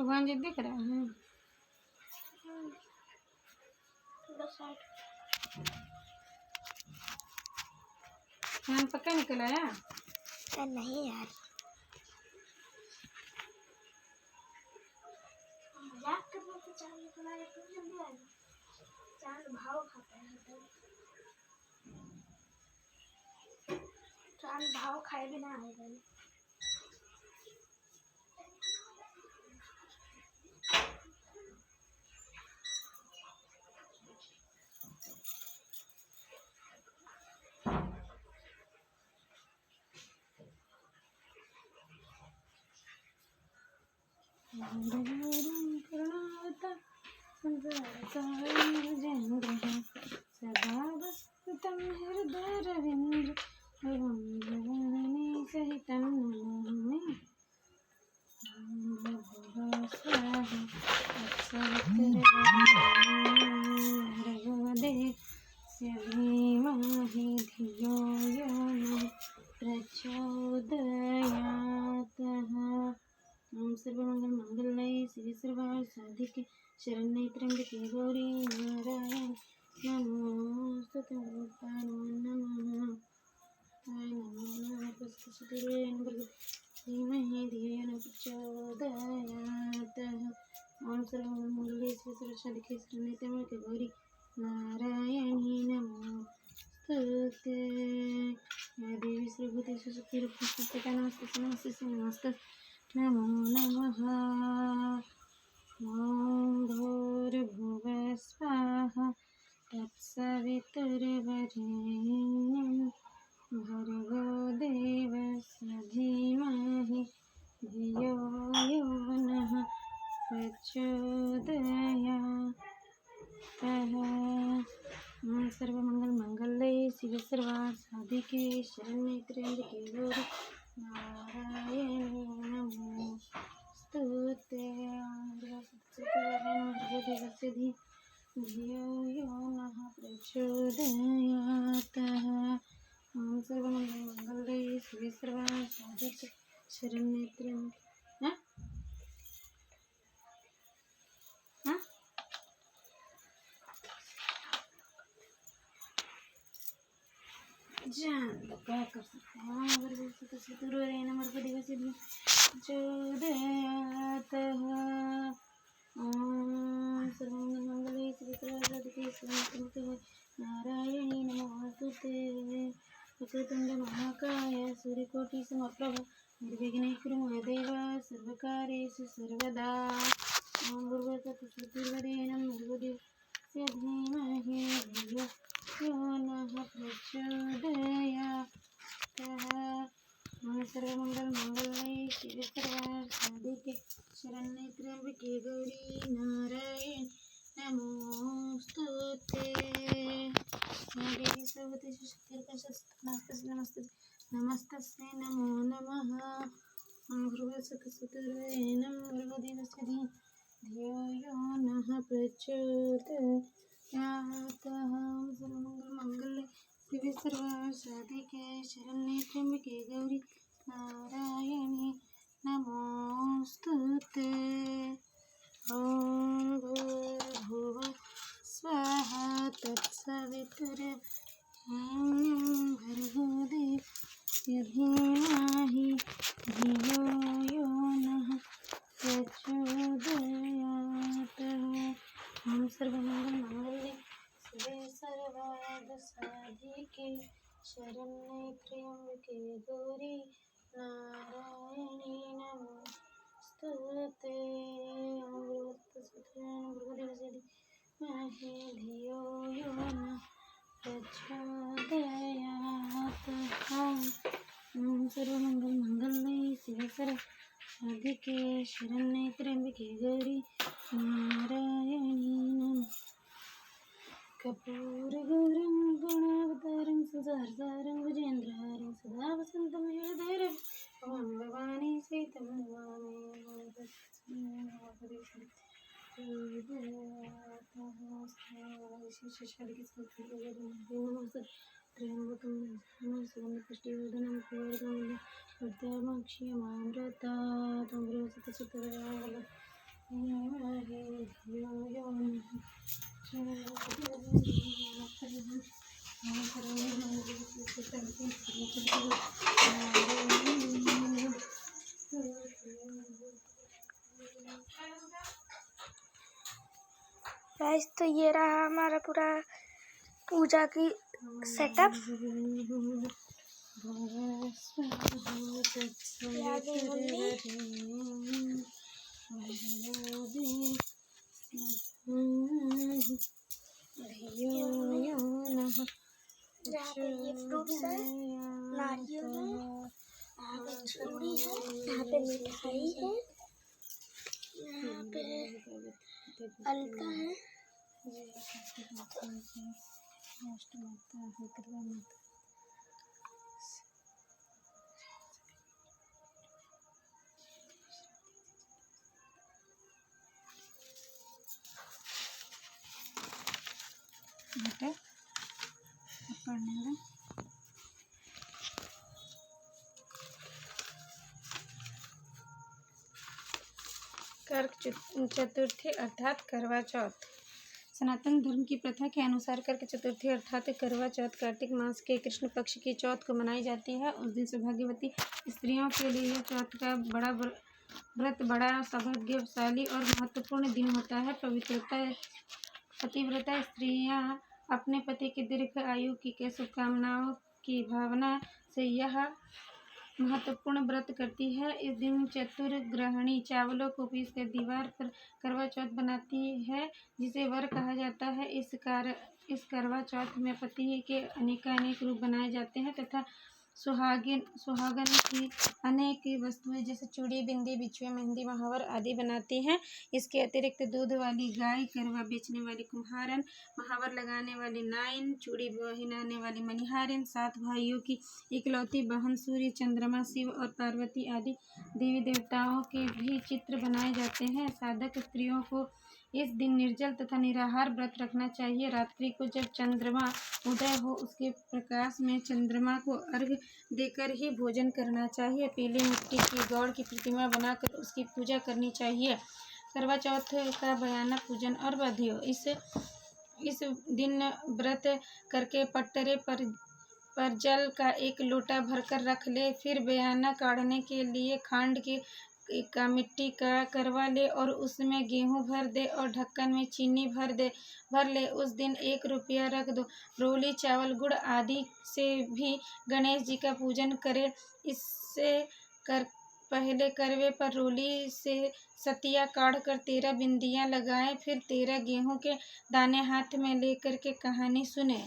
भगवान जी दिख रहे हैं। थोड़ा साइड चांद पक्का निकल आया। नहीं यार, मजाक कर रहे थे। चांद निकल आया तो जल्दी आ गया। चांद भाव खाता है तो चांद भाव खाए बिना आएगा नहीं। सदा वसतम हृदय रविंद्र सहितं रघुवदे धीमहि धियो यो न प्रचोदयात्। ओम सर्वमंगल मंगलमय शिव सर्वार्थ साधिके शरण्ये त्र्यंबके गौरी नारायण नमोस्तुते नमः धीमहि धियो न प्रचोदयात्। ओम सर्वमंगल शिव सर्वार्थ साधिके शरण्ये त्र्यंबके गौरी नारायणी नमोस्तुते। देवी सर्वभूतेषु शक्तिरूपिणी नमस्ते नमस्ते नमस्ते नमो नमः। ओम भूर्भुवः स्वाहा तत्सवितुर्वरेण्यं भर्गो देवस्य धीमहि धियो यो नः प्रचोदयात्। ओम सर्वमंगलमंगले शिवे सर्वार्थ साधिके शरण्ये त्र्यंबके गौरी नारायणी नमोस्तुते। धियो यो नः प्रचोदयात्। ओम सर्वमंगलमंगले शिवे सर्वार्थ साधिके शरण्ये त्र्यंबके जान क्या कर सकते हैं। अगर वैसे तो शत्रु रहना मर पड़ेगा सिद्धि चोदयात। ओम सर्वमंगले शिवे सर्वार्थ साधिके शरण्ये नारायणी नमोस्तुते। वक्रतुंड महाकाय सूर्यकोटि समप्रभ निर्विघ्नं कुरु मे देव सर्वकार्येषु सर्वदा। ओम भूर्भुवस्सुः भर्गो धीमहि धियो यो नः प्रचोदयात्। ओम सर्वमंगलमंगले शिवे सर्वार्थ साधिके शरण्ये त्र्यंबके गौरी नारायणी नमोस्तुते। देवी सर्वभूतेषु शक्तिरूपिणी नमस्ते नमस्तस्यै नमो नमः। ओम भूर्भुवस्सुः भर्गो देवस्य धियो यो नः प्रचोदयात्। ओम सर्वमंगलमंगले शिवे सर्वार्थ साधिके शरण्ये त्र्यंबके गौरी नारायणी नमोस्तुते। ओम भूर्भुवः स्वाहा तत्सवितुर्वरेण्यं भर्गो देवस्य धीमहि धियो यो नः प्रचोदयात्। ओम सर्वमंगलमंगले शिवे सर्वार्थ साधिके शरण्ये त्र्यंबके गौरी नारायणी नमोस्तुते। ओम भूर्भुवस्सुः धीमहि धियो यो नः प्रचोदयात्। ओम सर्वमंगलमंगले शिवे सर्वार्थ साधिके शरण्ये त्र्यंबके गौरी नारायणी कर्पूरगौरं गणावतारं सदाधारं भुजेन्द्रहारं सदा वसन्तं हृदयरविं भवां भवानी सहितं त्र्यंबकं सुगन्धपुष्टिवर्धनं पुष्टिवर्धनं गाइस, तो ये रहा हमारा पूरा पूजा की सेटअप। यहाँ पे ये फ्रूट्स है, नारियल है, यहाँ पे चूड़ी है, यहाँ पे मिठाई है, यहाँ पे अलता है। कर्क चतुर्थी अर्थात करवा चौथ। सनातन धर्म की प्रथा के अनुसार कर्क चतुर्थी अर्थात करवा चौथ कार्तिक मास के कृष्ण पक्ष की चौथ को मनाई जाती है। उस दिन सौभाग्यवती स्त्रियों के लिए यह चौथ का व्रत बड़ा सौभाग्यशाली और महत्वपूर्ण दिन होता है। पतिव्रता स्त्रियां अपने पति की दीर्घ आयु की शुभकामनाओं की भावना से यह महत्वपूर्ण व्रत करती है। इस दिन चतुर्ग्रहणी चावलों को पीसकर दीवार पर करवा चौथ बनाती है, जिसे वर कहा जाता है। इस करवा चौथ में पति के अनेकानेक रूप बनाए जाते हैं तथा सुहागन की अनेक वस्तुएं जैसे चूड़ी, बिंदी, बिछुए, मेहंदी, महावर आदि बनाती हैं। इसके अतिरिक्त दूध वाली गाय, करवा बेचने वाली कुम्हारन, महावर लगाने वाली नाइन, चूड़ी पहनाने वाली मनिहारिन, 7 भाइयों की इकलौती बहन, सूर्य, चंद्रमा, शिव और पार्वती आदि देवी देवताओं के भी चित्र बनाए जाते हैं। साधक स्त्रियों को इस दिन निर्जल तथा निराहार व्रत रखना चाहिए। रात्रि को जब चंद्रमा उदय हो उसके प्रकाश में चंद्रमा को अर्घ्य देकर ही भोजन करना चाहिए। पीली मिट्टी की गौड़ की प्रतिमा बनाकर उसकी पूजा करनी चाहिए। करवा चौथ का बयाना पूजन और विधियों। इस दिन व्रत करके पट्टरे पर जल का 1 लोटा भरकर रख ले। फिर बयाना काढ़ने के लिए खांड का मिट्टी का करवा ले और उसमें गेहूं भर दे और ढक्कन में चीनी भर ले। उस दिन 1 रुपया रख दो। रोली, चावल, गुड़ आदि से भी गणेश जी का पूजन करे। इससे पहले करवे पर रोली से सतिया काढ़ कर 13 बिंदियां लगाएं। फिर 13 गेहूं के दाने हाथ में लेकर के कहानी सुने।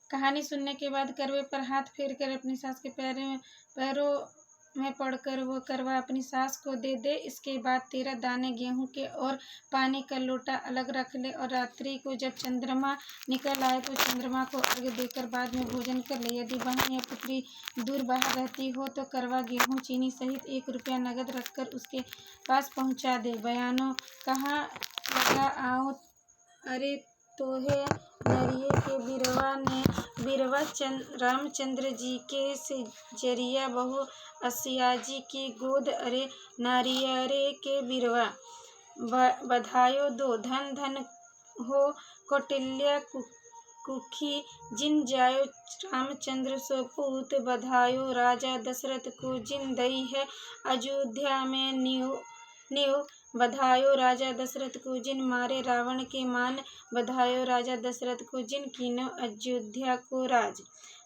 कहानी सुनने के बाद करवे पर हाथ फेर कर अपनी सास के पैरों में पड़कर वो करवा अपनी सास को दे दे। इसके बाद 13 दाने गेहूं के और पानी का लोटा अलग रख ले और रात्रि को जब चंद्रमा निकल आए तो चंद्रमा को अर्घ्य देकर बाद में भोजन कर ले। यदि बहन या पुत्री दूर बाहर रहती हो तो करवा, गेहूं, चीनी सहित 1 रुपया नगद रखकर उसके पास पहुंचा दे। बयानों कहाँ लगा आओ अरे तोहे नरिये के बिरवा रामचंद्र जी के जरिया बहु असियाजी की गोद अरे नारियरे के बिरवा बधायो दो। धन धन हो कौटिल्य कुखी जिन जायो रामचंद्र स्वपूत। बधायो राजा दशरथ को जिन दई है अयोध्या में नीव। बधायो राजा दशरथ को जिन मारे रावण के मान। बधायो राजा दशरथ को जिन कीनो अयोध्या को राज।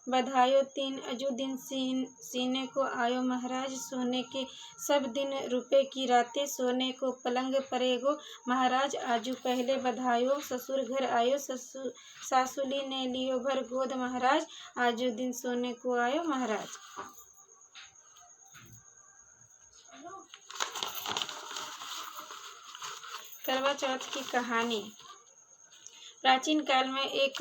बधायो 3 अयोदिन सीने को आयो महाराज। सोने के सब दिन रुपए की रातें सोने को पलंग परेगो महाराज। आजू पहले बधायो ससुर घर आयो सासुली ने लियो भर गोद महाराज। आजू दिन सोने को आयो महाराज। करवा चौथ की कहानी। प्राचीन काल में एक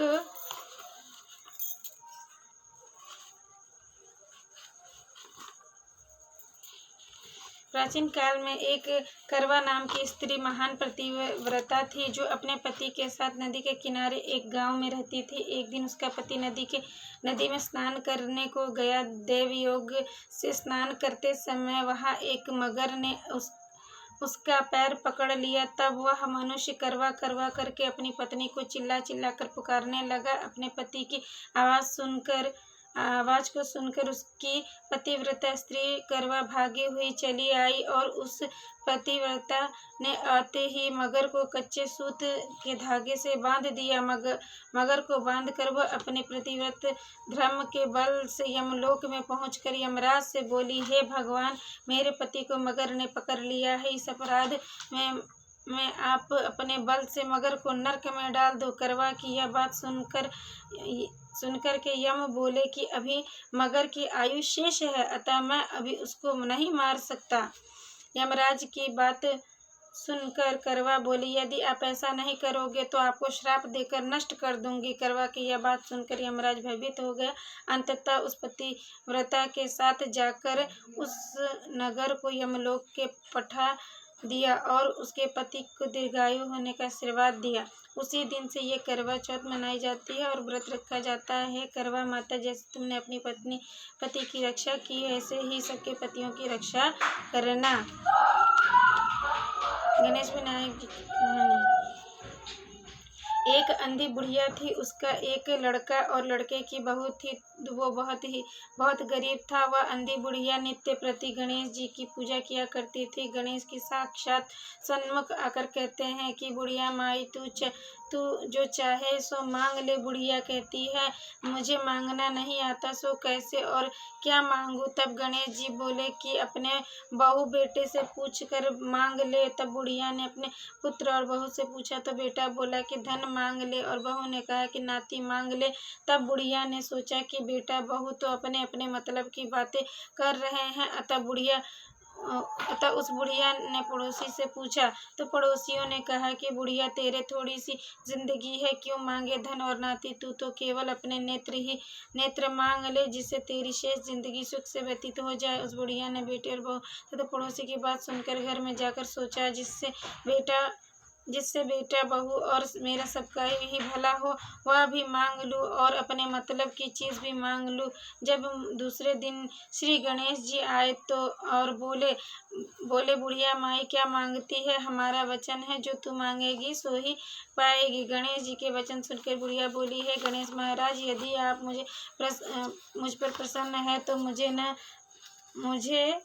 प्राचीन काल में एक करवा नाम की स्त्री महान पतिव्रता थी, जो अपने पति के साथ नदी के किनारे एक गांव में रहती थी। एक दिन उसका पति नदी में स्नान करने को गया। देव योग से स्नान करते समय वहां एक मगर ने उसका पैर पकड़ लिया। तब वह मनुष्य करवा करवा करके अपनी पत्नी को चिल्ला चिल्ला कर पुकारने लगा। अपने पति की आवाज को सुनकर उसकी पतिव्रता स्त्री करवा भागी हुई चली आई और उस पतिव्रता ने आते ही मगर को कच्चे सूत के धागे से बांध दिया। मगर को बांधकर वह अपने प्रतिव्रत धर्म के बल से यमलोक में पहुंचकर यमराज से बोली, हे भगवान, मेरे पति को मगर ने पकड़ लिया है। इस अपराध में आप अपने बल से मगर को नरक में डाल दो। करवा की यह बात सुनकर के यम बोले कि अभी मगर की आयु शेष है, अतः मैं अभी उसको नहीं मार सकता। यमराज की बात सुनकर करवा बोली, यदि आप ऐसा नहीं करोगे तो आपको श्राप देकर नष्ट कर दूंगी। करवा की यह बात सुनकर यमराज भयभीत हो गया। अंततः उस पतिव्रता के साथ जाकर उस नगर को यमलोक के पठा दिया और उसके पति को दीर्घायु होने का आशीर्वाद दिया। उसी दिन से ये करवा चौथ मनाई जाती है और व्रत रखा जाता है। करवा माता, जैसे तुमने अपनी पति की रक्षा की, ऐसे ही सबके पतियों की रक्षा करना। गणेश विनायक की कहानी। एक अंधी बुढ़िया थी। उसका एक लड़का और लड़के की बहू थी। वो बहुत गरीब था। वह अंधी बुढ़िया नित्य प्रति गणेश जी की पूजा किया करती थी। गणेश की साक्षात सन्मुख आकर कहते हैं कि बुढ़िया माई, तू जो चाहे सो मांग ले। बुढ़िया कहती है, मुझे मांगना नहीं आता, सो कैसे और क्या मांगू। तब गणेश जी बोले कि अपने बहू बेटे से पूछ कर मांग ले। तब बुढ़िया ने अपने पुत्र और बहू से पूछा तो बेटा बोला कि धन मांग ले और बहू ने कहा कि नाती मांग ले। तब बुढ़िया ने सोचा कि बेटा बहू तो अपने अपने मतलब की बातें कर रहे हैं। अतः उस बुढ़िया ने पड़ोसी से पूछा तो पड़ोसियों ने कहा कि बुढ़िया, तेरे थोड़ी सी जिंदगी है, क्यों मांगे धन और नाती। तू तो केवल अपने नेत्र मांग ले, जिससे तेरी शेष जिंदगी सुख से व्यतीत हो जाए। उस बुढ़िया ने बेटे और बहू तथा पड़ोसी की बात सुनकर घर में जाकर सोचा, जिससे बेटा बहू और मेरा सबका ही भला हो, वह भी मांग लूँ और अपने मतलब की चीज़ भी मांग लूँ। जब दूसरे दिन श्री गणेश जी आए तो और बोले बुढ़िया माई क्या मांगती है, हमारा वचन है जो तू मांगेगी सो ही पाएगी। गणेश जी के वचन सुनकर बुढ़िया बोली, है गणेश महाराज, यदि आप मुझ पर प्रसन्न है तो मुझे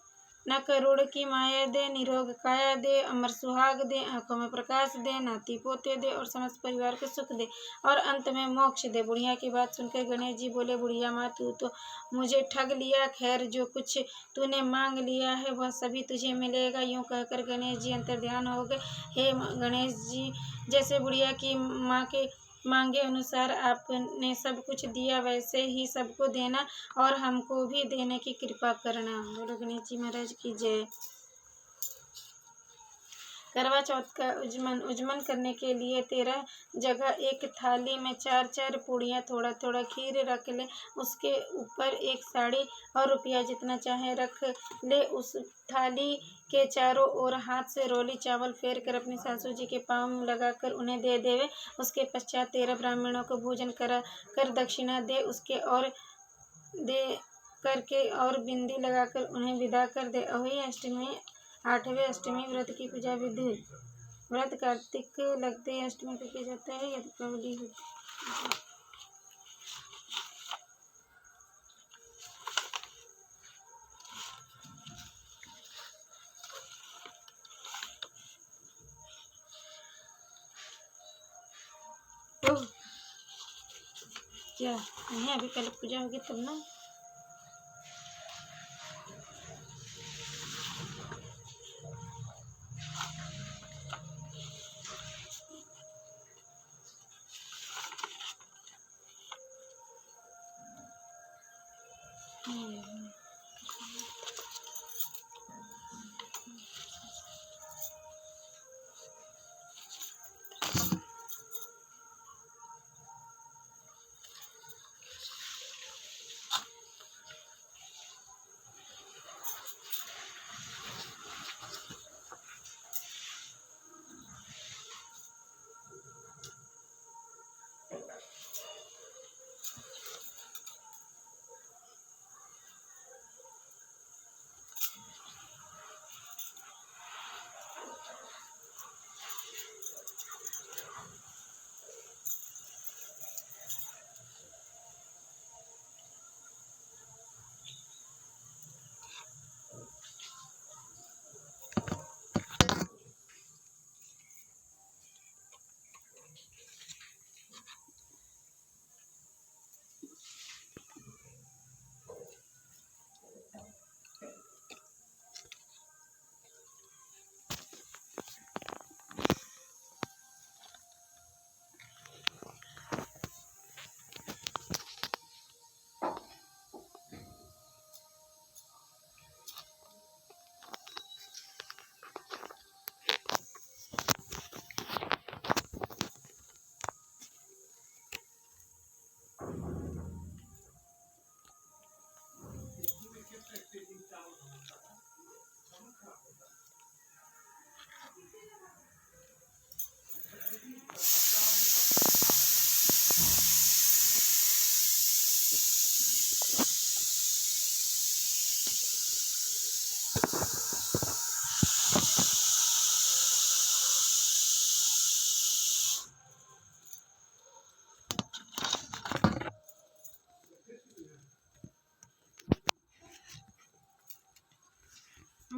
न करोड़ की माया दे, निरोग काया दे, अमर सुहाग दे, आंखों में प्रकाश दे, नाती पोते दे और समस्त परिवार को सुख दे और अंत में मोक्ष दे। बुढ़िया की बात सुनकर गणेश जी बोले, बुढ़िया माँ, तू तो मुझे ठग लिया। खैर, जो कुछ तूने मांग लिया है वह सभी तुझे मिलेगा। यूं कहकर गणेश जी अंतर्ध्यान हो गए। हे गणेश जी, जैसे बुढ़िया की माँ के मांगे अनुसार आपने सब कुछ दिया, वैसे ही सबको देना और हमको भी देने की कृपा करना। बोलो गणेश जी महाराज की जय। करवा चौथ का उज्जमन करने के लिए 13 जगह एक थाली में 4-4 पूड़ियाँ, थोड़ा थोड़ा खीर रख ले। उसके ऊपर एक साड़ी और रुपया जितना चाहे रख ले। उस थाली के चारों ओर हाथ से रोली चावल फेर कर अपनी सासू जी के पाँव लगाकर उन्हें दे देवे। उसके पश्चात 13 ब्राह्मणों को भोजन कर दक्षिणा दे करके और बिंदी लगाकर उन्हें विदा कर दे। अहोई अष्टमी 8वें अष्टमी व्रत की पूजा विधि। व्रत कार्तिक लगते अष्टमी को किया जाता है या दीपावली होती है। क्या नहीं, अभी पहले पूजा होगी तब ना।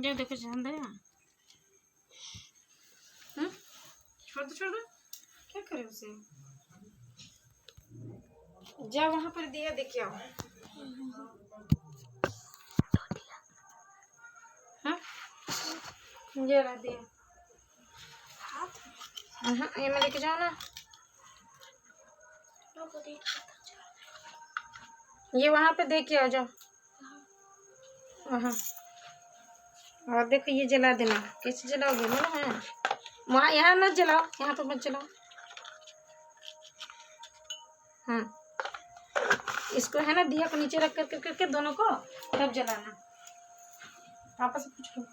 जो देखो चांद है। छोड़ दो क्या करे उसे। जा वहां पर दिया देख आओ। हाँ जरा दिया ये में लेके जाओ ना। ये वहां पे देख के आओ जाओ वहाँ। और देखो ये जला देना। कैसे जलाओगे ना है वहाँ, यहाँ मत जलाओ, यहाँ पे मत जलाओ। हाँ इसको है ना दिया को नीचे रख कर करके दोनों को तब जलाना। पापा से पूछ लो।